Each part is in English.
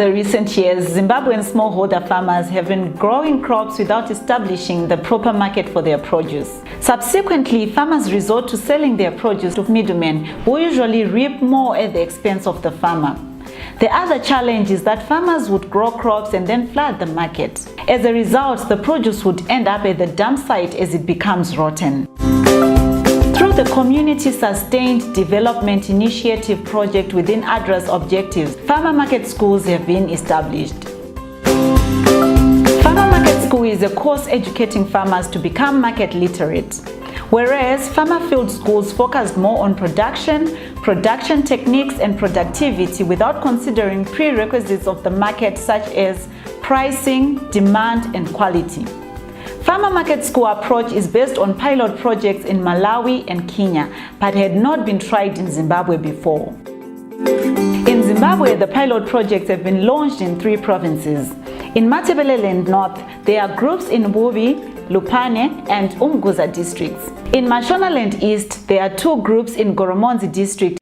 the recent years, Zimbabwean smallholder farmers have been growing crops without establishing the proper market for their produce. Subsequently, farmers resort to selling their produce to middlemen who usually reap more at the expense of the farmer. The other challenge is that farmers would grow crops and then flood the market. As a result, the produce would end up at the dump site as it becomes rotten. Through the Community Sustained Development Initiative project within ADRA's objectives, farmer market schools have been established. Farmer Market School is a course educating farmers to become market literate, whereas farmer field schools focus more on production techniques and productivity without considering prerequisites of the market such as pricing, demand, and quality. Farmer Market School approach is based on pilot projects in Malawi and Kenya, but had not been tried in Zimbabwe before. In Zimbabwe, the pilot projects have been launched in 3 provinces. In Matabeleland North, there are groups in Bubi, Lupane, and Umguza districts. In Mashonaland East, there are 2 groups in Goromonzi district.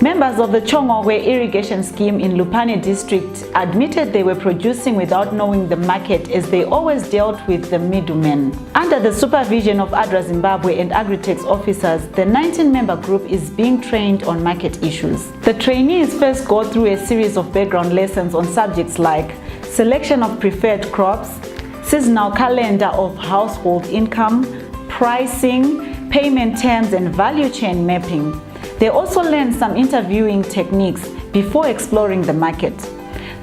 Members of the Chongogwe irrigation scheme in Lupane district admitted they were producing without knowing the market as they always dealt with the middlemen. Under the supervision of ADRA Zimbabwe and Agritech's officers, the 19-member group is being trained on market issues. The trainees first go through a series of background lessons on subjects like selection of preferred crops, seasonal calendar of household income, pricing, payment terms, and value chain mapping. They also learn some interviewing techniques before exploring the market.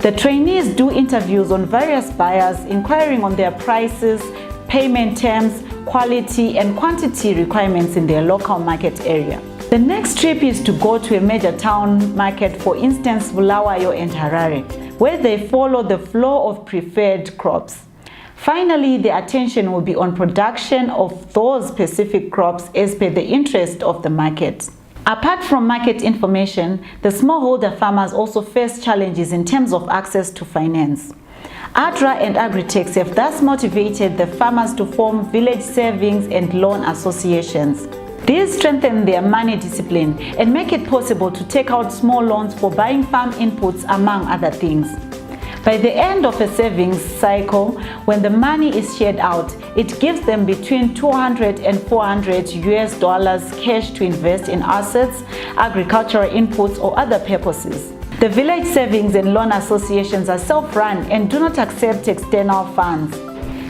The trainees do interviews on various buyers, inquiring on their prices, payment terms, quality, and quantity requirements in their local market area. The next trip is to go to a major town market, for instance Bulawayo and Harare, where they follow the flow of preferred crops. Finally, the attention will be on production of those specific crops as per the interest of the market. Apart from market information, the smallholder farmers also face challenges in terms of access to finance. ADRA and Agritech have thus motivated the farmers to form village savings and loan associations. These strengthen their money discipline and make it possible to take out small loans for buying farm inputs, among other things. By the end of a savings cycle, when the money is shared out, it gives them between $200 and $400 cash to invest in assets, agricultural inputs, or other purposes. The village savings and loan associations are self-run and do not accept external funds.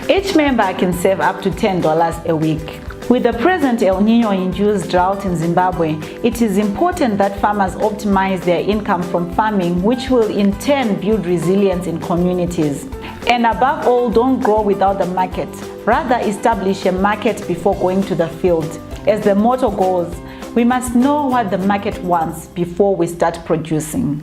Each member can save up to $10 a week. With the present El Niño-induced drought in Zimbabwe, it is important that farmers optimize their income from farming, which will in turn build resilience in communities. And above all, don't grow without the market. Rather, establish a market before going to the field. As the motto goes, we must know what the market wants before we start producing.